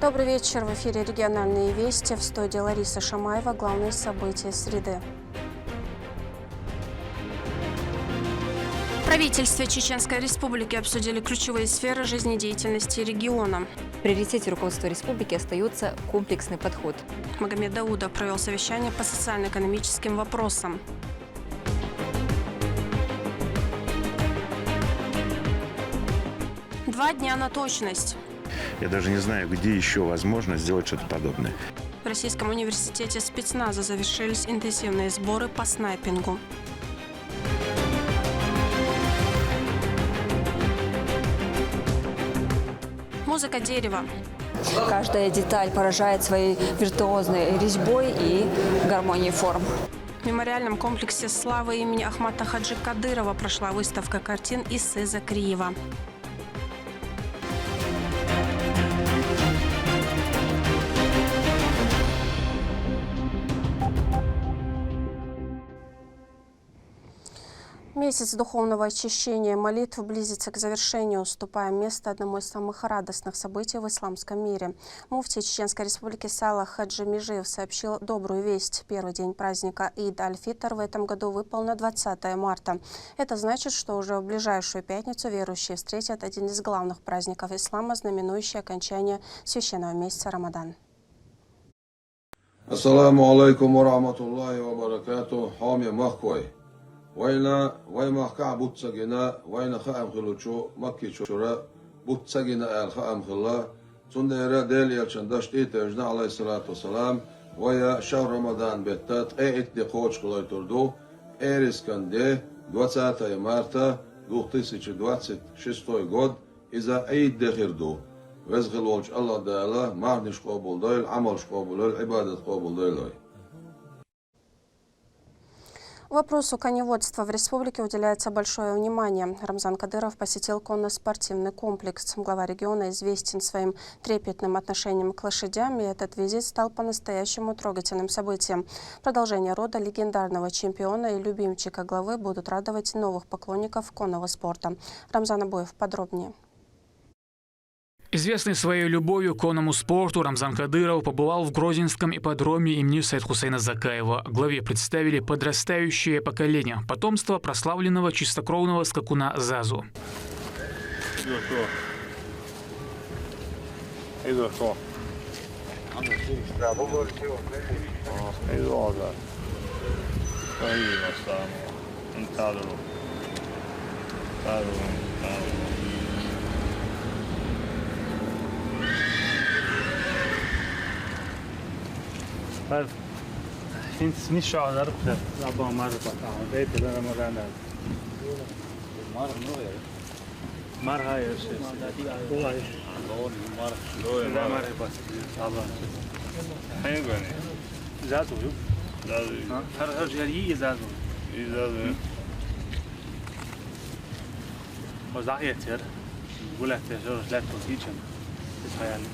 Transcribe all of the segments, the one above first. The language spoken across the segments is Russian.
Добрый вечер. В эфире региональные вести. В студии Лариса Шамаева. Главные события среды. В правительстве Чеченской Республики обсудили ключевые сферы жизнедеятельности региона. В приоритете руководства республики остается комплексный подход. Магомед Даудов провел совещание по социально-экономическим вопросам. Два дня на точность. Я даже не знаю, где еще возможно сделать что-то подобное. В Российском университете спецназа завершились интенсивные сборы по снайпингу. Музыка дерева. Каждая деталь поражает своей виртуозной резьбой и гармонией форм. В мемориальном комплексе славы имени Ахмата Хаджи Кадырова прошла выставка картин Исы Закриева. Месяц духовного очищения и молитв близится к завершению, уступая место одному из самых радостных событий в исламском мире. Муфти Чеченской Республики Салах Хаджи Межиев сообщил добрую весть. Первый день праздника Ид Аль-Фитр в этом году выпал на 20 марта. Это значит, что уже в ближайшую пятницу верующие встретят один из главных праздников ислама, знаменующий окончание священного месяца Рамадан. Ассаламу алейкум ва рахматуллахи ва баракату. Хами махкой. Вайна ваймахка бутсагина вайна хаам хилучу макки чура бутсагина ал хаам хилла сундера дел ялчандаш итежна алейхиссалату вассалам вая шахр рамадан беттат эйтди коч кулайтурду эрисканде 20 марта 2026 год иза эйд дехирду везгилолч Аллах даала махниш кабулдойл амалш кабулойл ибадат кабулдойлой. Вопросу коневодства в республике уделяется большое внимание. Рамзан Кадыров посетил конно-спортивный комплекс. Глава региона известен своим трепетным отношением к лошадям, и этот визит стал по-настоящему трогательным событием. Продолжение рода легендарного чемпиона и любимчика главы будут радовать новых поклонников конного спорта. Рамзан Абуев подробнее. Известный своей любовью к конному спорту, Рамзан Кадыров побывал в Грозинском ипподроме имени Саид Хусейна Закаева. Главе представили подрастающее поколение, потомство прославленного чистокровного скакуна Зазу. Finns ni kör uppe? Jag bara marr på att det är till den morgonen. Marr har ju så. Oj. Marr. Det marr på. Allah. Hej gå ni. Zazu ju. Zazu. Har jari zazu. Zazu. Och zaheter. Gulat det så lätt på tiden. Det är yani.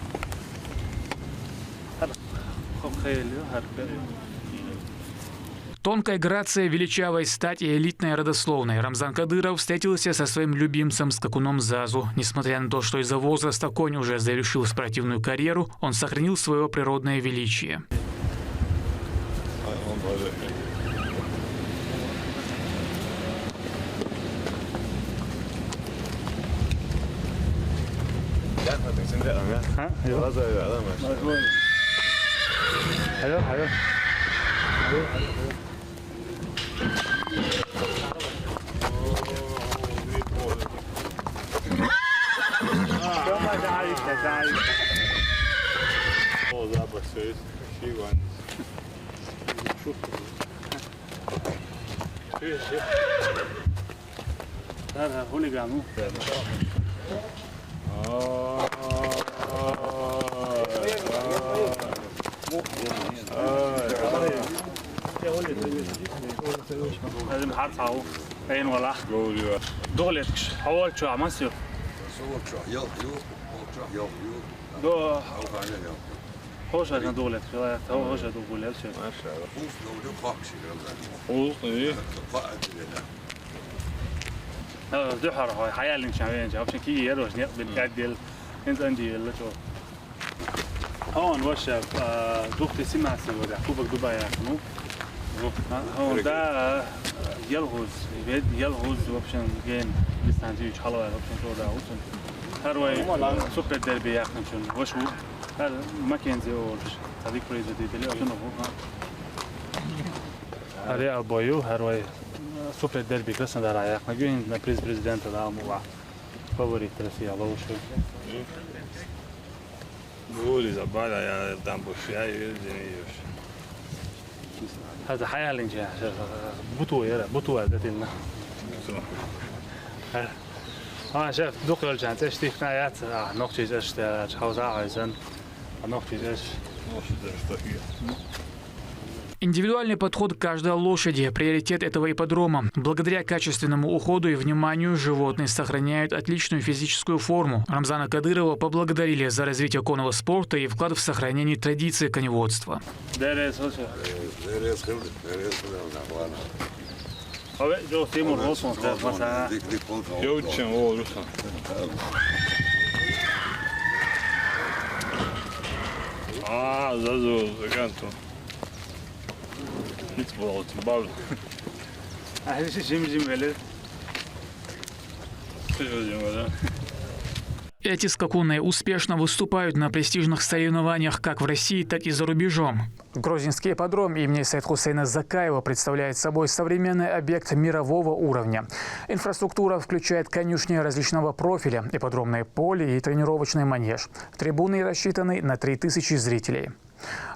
Тонкая грация, величавая стать и элитная родословная. Рамзан Кадыров встретился со своим любимцем скакуном Зазу. Несмотря на то, что из-за возраста конь уже завершил спортивную карьеру, он сохранил свое природное величие. Hello. لازم حرصه عين ولا دولت حوال شو عمسيو دو هوش انا دولت هوش دولت شو دو حر هاي حيال ان شاء الله عشان كي يروح بالقدل انت عندي اللي شو هون وشاب دوختي سمع سودا كوبك دبي نو هون دا يلغوز اوبشن جيم بيستانجي حلوه اوبشن تودا اوبشن هروي سوبر ديربي ياخن شون وشو هذا ماكنزي اورش هذيك بريزيدنت اللي شنو هو هذا ابويو هروي سوبر ديربي كرسن دار ياخن جين بريزيدنت دا مو فافوريت راسي الله وشو Goli zabala ja tam pošljaju još. هذا حياة الانجاح بطوة دتنا شاف دقل الجانت ايش تقنايات نقطة ايش تحوز عايزن نقطة ايش Индивидуальный подход к каждой лошади – приоритет этого ипподрома. Благодаря качественному уходу и вниманию животные сохраняют отличную физическую форму. Рамзана Кадырова поблагодарили за развитие конного спорта и вклад в сохранение традиций коневодства. Zazu, Nic było bawne. احنا جيم ولد Эти скакуны успешно выступают на престижных соревнованиях как в России, так и за рубежом. Грузинский ипподром имени Саид-Хусейна Закаева представляет собой современный объект мирового уровня. Инфраструктура включает конюшни различного профиля, ипподромное поле и тренировочный манеж. Трибуны рассчитаны на 3000 зрителей.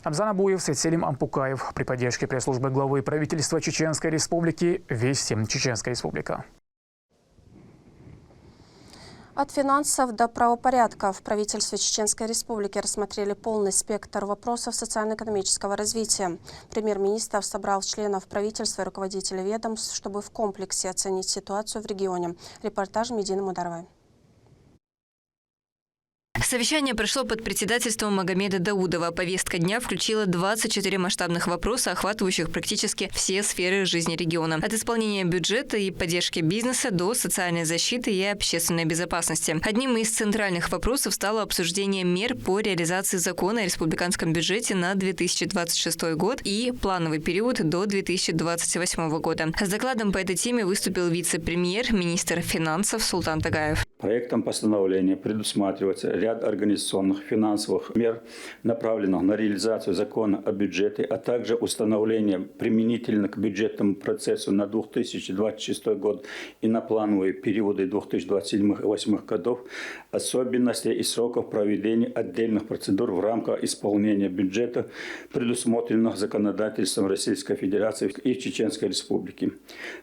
Рамзан Абуев, Селим Ампукаев при поддержке пресс-службы главы правительства Чеченской Республики «Вести. Чеченская Республика». От финансов до правопорядка в правительстве Чеченской Республики рассмотрели полный спектр вопросов социально-экономического развития. Премьер-министр собрал членов правительства и руководителей ведомств, чтобы в комплексе оценить ситуацию в регионе. Репортаж Медины Мударовой. Совещание прошло под председательством Магомеда Даудова. Повестка дня включила 24 масштабных вопроса, охватывающих практически все сферы жизни региона. От исполнения бюджета и поддержки бизнеса до социальной защиты и общественной безопасности. Одним из центральных вопросов стало обсуждение мер по реализации закона о республиканском бюджете на 2026 год и плановый период до 2028 года. С докладом по этой теме выступил вице-премьер, министр финансов Султан Тагаев. Проектом постановления предусматривается ряд организационных финансовых мер, направленных на реализацию закона о бюджете, а также установление применительно к бюджетному процессу на 2026 год и на плановые периоды 2027-2028 годов особенностей и сроков проведения отдельных процедур в рамках исполнения бюджета, предусмотренных законодательством Российской Федерации и Чеченской Республики.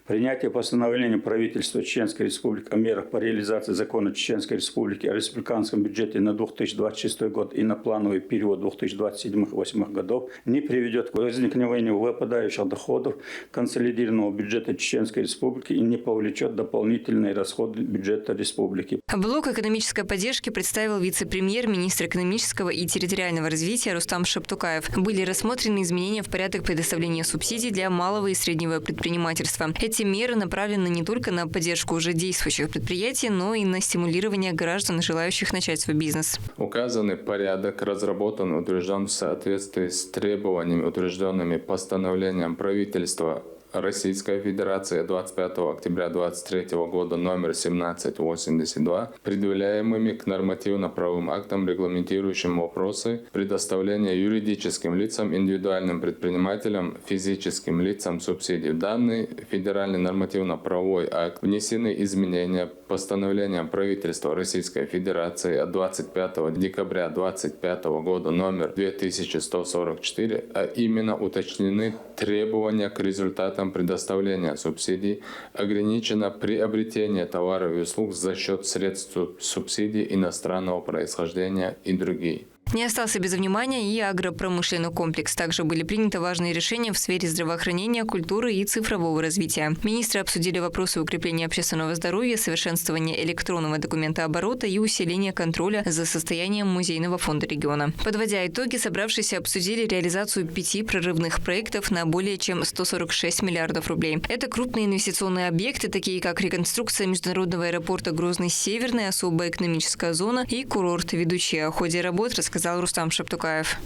Принятие постановления правительства Чеченской Республики о мерах по реализации закона Чеченской Республики о республиканском бюджете на 2026 год и на плановый период 2027-2028 годов не приведет к возникновению выпадающих доходов консолидированного бюджета Чеченской Республики и не повлечет дополнительные расходы бюджета республики. Блок экономической поддержки представил вице-премьер, министр экономического и территориального развития Рустам Шаптукаев. Были рассмотрены изменения в порядок предоставления субсидий для малого и среднего предпринимательства. Эти меры направлены не только на поддержку уже действующих предприятий, но и на стимулирование граждан, желающих начать свой бизнес. Указанный порядок разработан и утвержден в соответствии с требованиями, утвержденными постановлением правительства Российской Федерации 25 октября 2023 года номер 1782, предъявляемыми к нормативно-правовым актам, регламентирующим вопросы предоставления юридическим лицам, индивидуальным предпринимателям, физическим лицам субсидий. В данный федеральный нормативно-правовой акт внесены изменения постановлением правительства Российской Федерации от 25 декабря 2025 года номер 2144, а именно уточнены требования к результатам предоставления субсидий, ограничено приобретение товаров и услуг за счет средств субсидий иностранного происхождения и другие. Не остался без внимания и агропромышленный комплекс. Также были приняты важные решения в сфере здравоохранения, культуры и цифрового развития. Министры обсудили вопросы укрепления общественного здоровья, совершенствования электронного документооборота и усиления контроля за состоянием музейного фонда региона. Подводя итоги, собравшиеся обсудили реализацию 5 прорывных проектов на более чем 146 миллиардов рублей. Это крупные инвестиционные объекты, такие как реконструкция международного аэропорта Грозный-Северный, особая экономическая зона и курорт «Ведущий». О ходе работ рассказали рассказал Рустам Шаптукаев.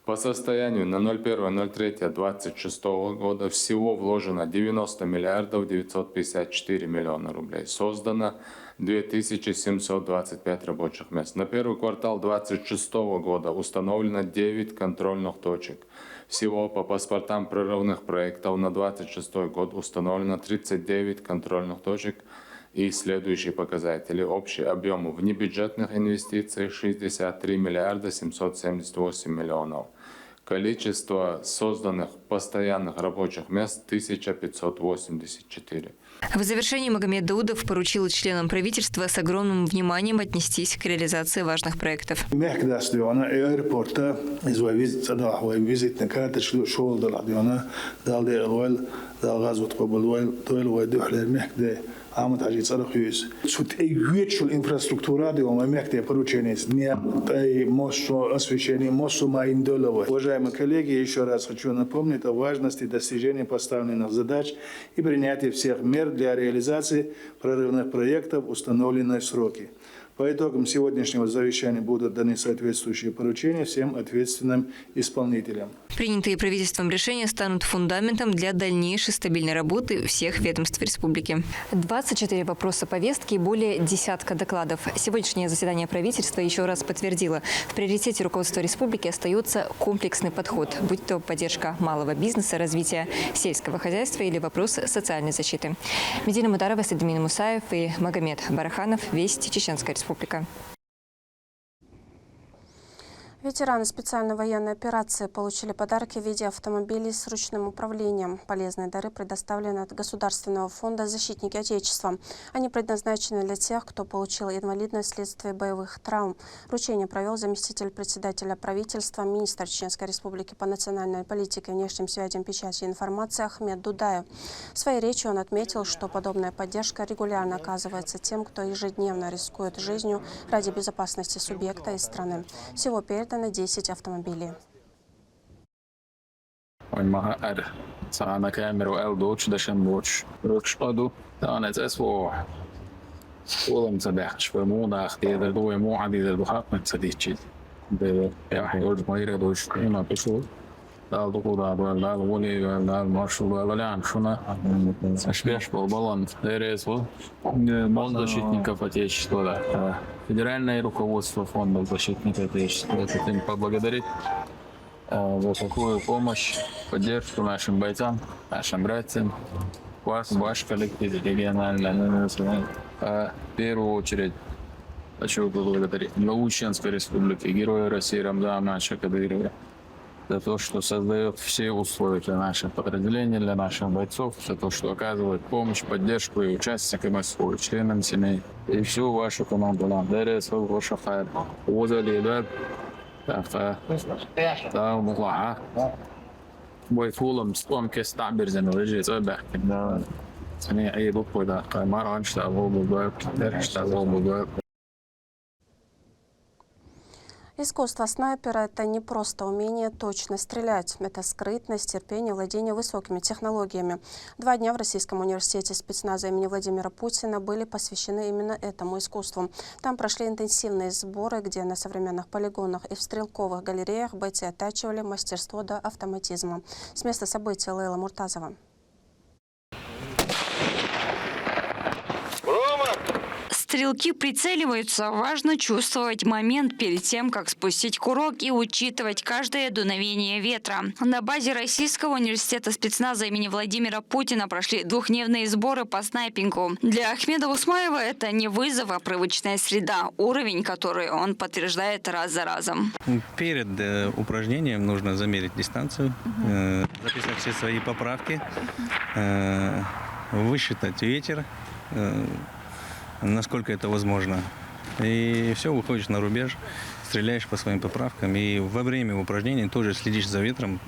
По состоянию на 01.03.26 года всего вложено 90 миллиардов 954 миллиона рублей. Создано 2725 рабочих мест. На первый квартал 2026 года установлено 9 контрольных точек. Всего по паспортам прорывных проектов на 2026 год установлено 39 контрольных точек. И следующие показатели. Общий объем внебюджетных инвестиций 63 миллиарда 778 миллионов. Количество созданных постоянных рабочих мест 1584. В завершении Магомед Даудов поручил членам правительства с огромным вниманием отнестись к реализации важных проектов. عم تاجي صرخيس شوت ايجوتشل انفراستруктура ديوم مكتي порученец не мощно освещение мощно майндолово. Уважаемые коллеги, еще раз хочу напомнить о важности достижения поставленных задач и принятия всех мер для реализации прорывных проектов в установленные сроки. По итогам сегодняшнего совещания будут даны соответствующие поручения всем ответственным исполнителям. Принятые правительством решения станут фундаментом для дальнейшей стабильной работы всех ведомств республики. 24 вопроса повестки и более десятка докладов. Сегодняшнее заседание правительства еще раз подтвердило, в приоритете руководства республики остается комплексный подход, будь то поддержка малого бизнеса, развитие сельского хозяйства или вопросы социальной защиты. Медина Мударова, Садимин Мусаев и Магомед Бараханов. Вести, Чеченская республика. Ветераны специальной военной операции получили подарки в виде автомобилей с ручным управлением. Полезные дары предоставлены от Государственного фонда «Защитники Отечества». Они предназначены для тех, кто получил инвалидность вследствие боевых травм. Вручение провел заместитель председателя правительства, министр Чеченской республики по национальной политике, внешним связям, печати и информации Ахмед Дудаев. В своей речи он отметил, что подобная поддержка регулярно оказывается тем, кто ежедневно рискует жизнью ради безопасности субъекта и страны. Всего передано 10 автомобилей. защитников Отечества, да. Федеральное руководство фонда защитников Отечества. Хотим поблагодарить за такую помощь, поддержку нашим бойцам, нашим братьям, ваш коллектив региональный. В первую очередь хочу поблагодарить главу Чеченской республики, героя России Рамзана Кадырова, за то, что создает все условия для наших подразделений, для наших бойцов, за то, что оказывает помощь, поддержку и участникам СВО, членам семей. И всю вашу команду нам дарит свой хороший хайр. Узали, да, бойфулом спомки стаберзен, лежит, да, они идут куда, маран, что Искусство снайпера – это не просто умение точно стрелять. Это скрытность, терпение, владение высокими технологиями. 2 дня в Российском университете спецназа имени Владимира Путина были посвящены именно этому искусству. Там прошли интенсивные сборы, где на современных полигонах и в стрелковых галереях бойцы оттачивали мастерство до автоматизма. С места события Лейла Муртазова. Стрелки прицеливаются. Важно чувствовать момент перед тем, как спустить курок и учитывать каждое дуновение ветра. На базе Российского университета спецназа имени Владимира Путина прошли 2-дневные сборы по снайпингу. Для Ахмеда Усмаева это не вызов, а привычная среда, уровень, который он подтверждает раз за разом. Перед упражнением нужно замерить дистанцию, записать все свои поправки, высчитать ветер, насколько это возможно. И все, выходишь на рубеж, стреляешь по своим поправкам. И во время упражнений тоже следишь за ветром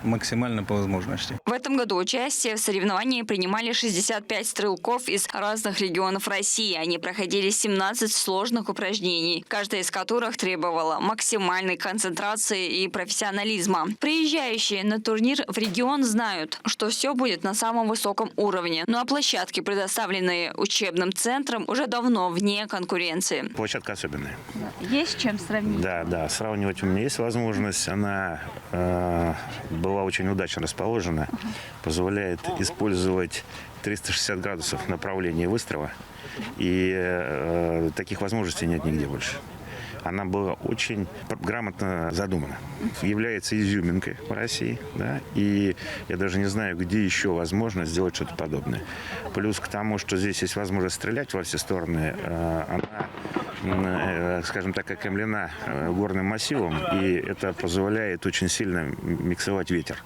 максимально по возможности. В этом году участие в соревновании принимали 65 стрелков из разных регионов России. Они проходили 17 сложных упражнений, каждая из которых требовала максимальной концентрации и профессионализма. Приезжающие на турнир в регион знают, что все будет на самом высоком уровне. Ну а площадки, предоставленные учебным центром, уже давно вне конкуренции. Площадка особенная. Есть с чем сравнить? Да, сравнивать у меня есть возможность. Она была очень удачно расположена, позволяет использовать 360 градусов направления выстрела. И таких возможностей нет нигде больше. Она была очень грамотно задумана. Является изюминкой в России. Да? И я даже не знаю, где еще возможно сделать что-то подобное. Плюс к тому, что здесь есть возможность стрелять во все стороны, она, скажем так, окаймлена горным массивом. И это позволяет очень сильно миксовать ветер.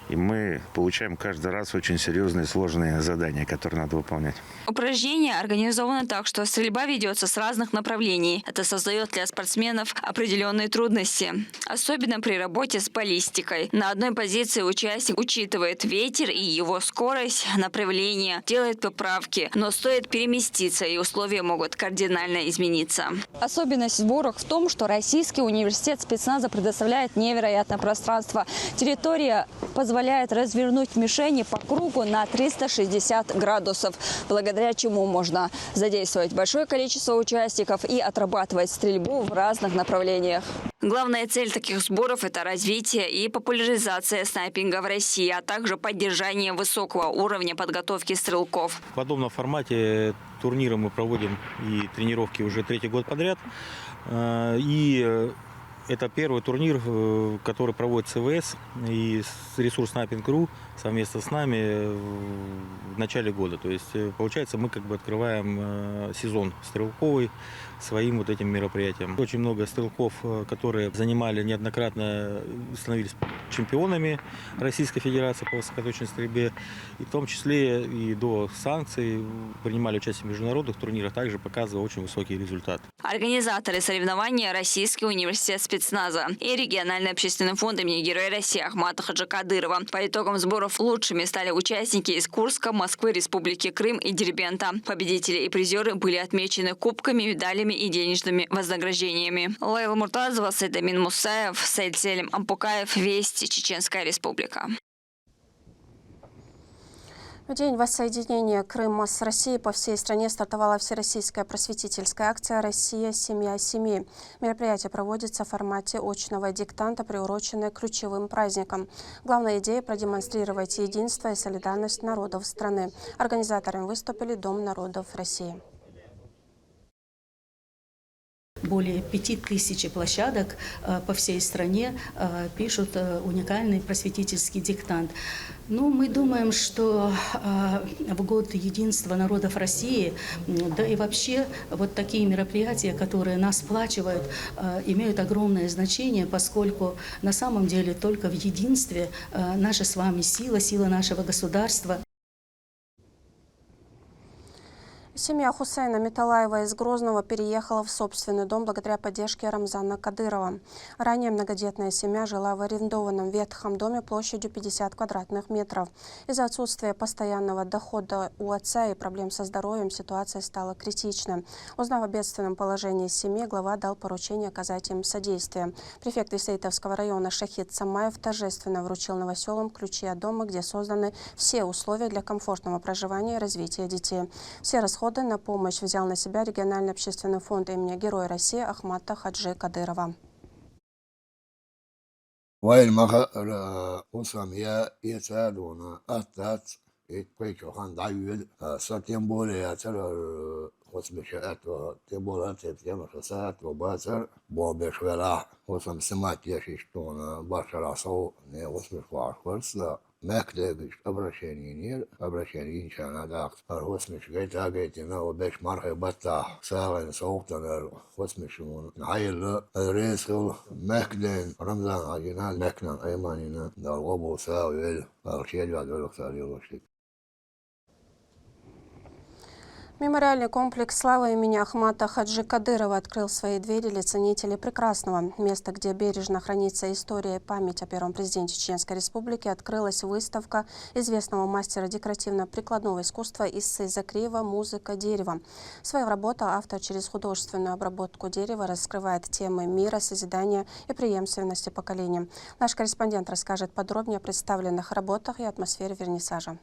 И мы получаем каждый раз очень серьезные сложные задания, которые надо выполнять. Упражнения организованы так, что стрельба ведется с разных направлений. Это создает для спортсменов определенные трудности. Особенно при работе с баллистикой. На одной позиции участник учитывает ветер и его скорость, направление, делает поправки. Но стоит переместиться, и условия могут кардинально измениться. Особенность сборов в том, что Российский университет спецназа предоставляет невероятное пространство. Территория позволяет развернуть мишени по кругу на 360 градусов, благодаря чему можно задействовать большое количество участников и отрабатывать стрельбу в разных направлениях. Главная цель таких сборов – это развитие и популяризация снайпинга в России, а также поддержание высокого уровня подготовки стрелков. В подобном формате турниры мы проводим и тренировки уже 3-й год подряд. И это первый турнир, который проводит СВС и ресурс Снайпинг.ру совместно с нами в начале года. То есть, получается, мы как бы открываем сезон стрелковый своим вот этим мероприятием. Очень много стрелков, которые занимали неоднократно, становились чемпионами Российской Федерации по высокоточной стрельбе. И в том числе и до санкций принимали участие в международных турнирах, также показывая очень высокий результат. Организаторы соревнования – Российский университет спецназа и региональный общественный фонд имени Героя России Ахмата Хаджи Кадырова. По итогам сборов лучшими стали участники из Курска, Москвы, Республики Крым и Дербента. Победители и призеры были отмечены кубками, медалями и денежными вознаграждениями. Лейла Муртазова, Сейдамин Мусаев, Сейд Селим Ампукаев, Вести, Чеченская Республика. В день воссоединения Крыма с Россией по всей стране стартовала всероссийская просветительская акция «Россия. Семья семьи». Мероприятие проводится в формате очного диктанта, приуроченное к ключевым праздникам. Главная идея – продемонстрировать единство и солидарность народов страны. Организаторами выступили Дом народов России. Более 5000 площадок по всей стране пишут уникальный просветительский диктант. Ну, мы думаем, что в год единства народов России, да и вообще вот такие мероприятия, которые нас сплачивают, имеют огромное значение, поскольку на самом деле только в единстве наша с вами сила, сила нашего государства. Семья Хусейна Металаева из Грозного переехала в собственный дом благодаря поддержке Рамзана Кадырова. Ранее многодетная семья жила в арендованном ветхом доме площадью 50 квадратных метров. Из-за отсутствия постоянного дохода у отца и проблем со здоровьем ситуация стала критичной. Узнав о бедственном положении семьи, глава дал поручение оказать им содействие. Префект Исаитовского района Шахид Самаев торжественно вручил новоселам ключи от дома, где созданы все условия для комфортного проживания и развития детей. Все расходы на помощь взял на себя региональный общественный фонд имени Героя России Ахмата Хаджи Кадырова. محتاج أبرشانينير أبرشانين شاناداق الوسمش جيت أجيتنا وبيش مرحب بتاع ساعة صوتنا وسمش نعيل الرئيسل مكدن رمضان عجينا مكنا أيماننا نالغبو ساويل الشيء بعد الوقت عليه. Мемориальный комплекс славы имени Ахмата Хаджи Кадырова открыл свои двери для ценителей прекрасного. Место, где бережно хранится история и память о первом президенте Чеченской Республики, открылась выставка известного мастера декоративно-прикладного искусства Иссы Закриева «Музыка дерева». Своя работа автор через художественную обработку дерева раскрывает темы мира, созидания и преемственности поколений. Наш корреспондент расскажет подробнее о представленных работах и атмосфере вернисажа.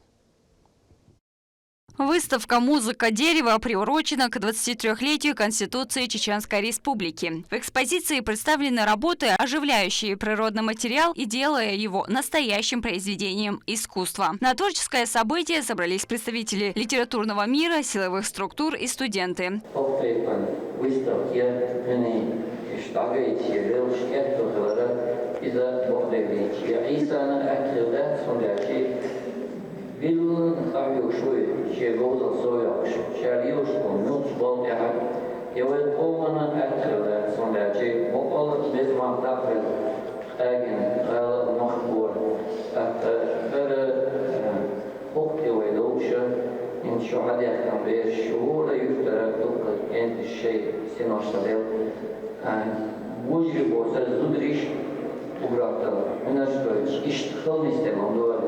Выставка «Музыка дерева» приурочена к 23-летию Конституции Чеченской Республики. В экспозиции представлены работы, оживляющие природный материал и делая его настоящим произведением искусства. На творческое событие собрались представители литературного мира, силовых структур и студенты. Vill avgjorde tjegårdar så jag kärljus och motspår jag vet om efter det som det är och allt med man därför egen eller machbor att och det var då إن شاء الله يحكم بالشهور يفترض دقة أنت الشيء سنشتغل وجرب وسأزدريش وبراتل من أشتغل اشتغل نستمع دور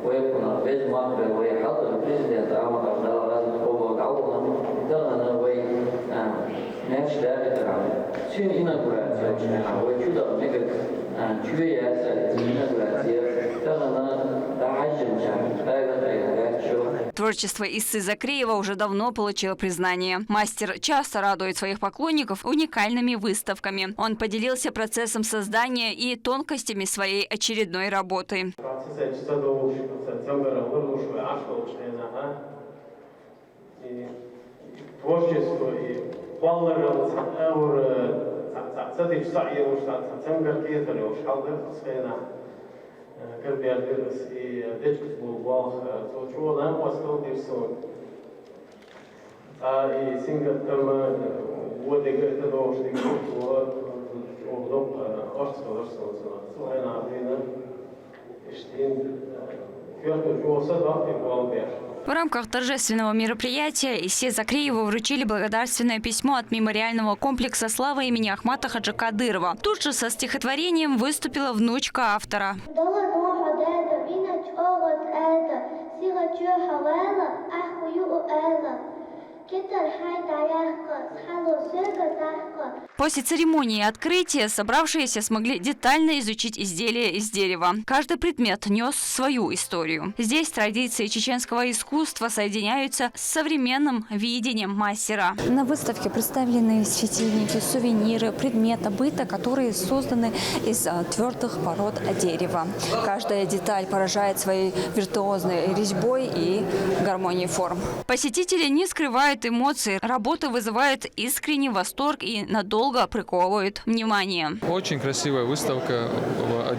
ويكون без макро ويحضر президент أحمد عبد الله هو دعوة دعنا وي نفس ده ترى سين إناغوراسيا وشودا ميجا شوية إناغوراسيا دعنا دعاجم Творчество Иссы Закриева уже давно получило признание. Мастер часто радует своих поклонников уникальными выставками. Он поделился процессом создания и тонкостями своей очередной работы. В рамках торжественного мероприятия Иссе Закриеву вручили благодарственное письмо от мемориального комплекса славы имени Ахмата Хаджи Кадырова. Тут же со стихотворением выступила внучка автора. После церемонии открытия собравшиеся смогли детально изучить изделия из дерева. Каждый предмет нес свою историю. Здесь традиции чеченского искусства соединяются с современным видением мастера. На выставке представлены светильники, сувениры, предметы быта, которые созданы из твердых пород дерева. Каждая деталь поражает своей виртуозной резьбой и гармонией форм. Посетители не скрывают эмоций. Работа вызывает искренний восторг и надолго приковывает внимание. Очень красивая выставка.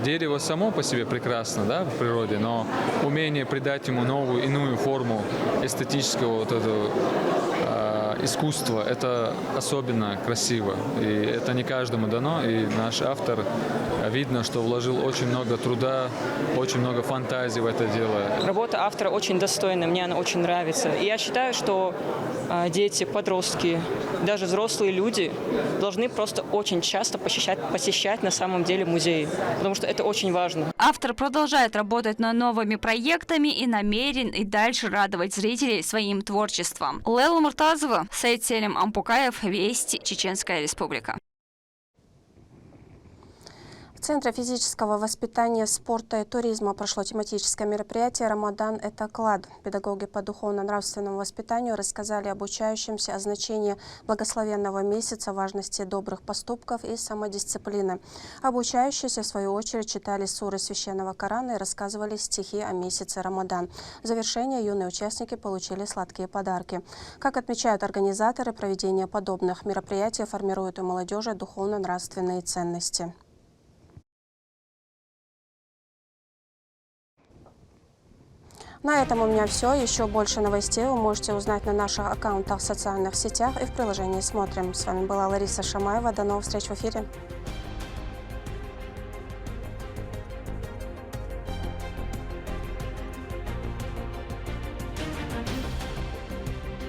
Дерево само по себе прекрасно, да, в природе, но умение придать ему новую, иную форму эстетического вот этого искусства, это особенно красиво. И это не каждому дано. И наш автор, видно, что вложил очень много труда, очень много фантазии в это дело. Работа автора очень достойная, мне она очень нравится. И я считаю, что дети, подростки, даже взрослые люди должны просто очень часто посещать на самом деле музеи, потому что это очень важно. Автор продолжает работать над новыми проектами и намерен и дальше радовать зрителей своим творчеством. Лейла Муртазова, Саид Селим Ампукаев, Вести, Чеченская Республика. В Центре физического воспитания, спорта и туризма прошло тематическое мероприятие «Рамадан – это клад». Педагоги по духовно-нравственному воспитанию рассказали обучающимся о значении благословенного месяца, важности добрых поступков и самодисциплины. Обучающиеся, в свою очередь, читали суры Священного Корана и рассказывали стихи о месяце Рамадан. В завершение юные участники получили сладкие подарки. Как отмечают организаторы, проведение подобных мероприятий формирует у молодежи духовно-нравственные ценности. На этом у меня все. Еще больше новостей вы можете узнать на наших аккаунтах в социальных сетях и в приложении «Смотрим». С вами была Лариса Шамаева. До новых встреч в эфире.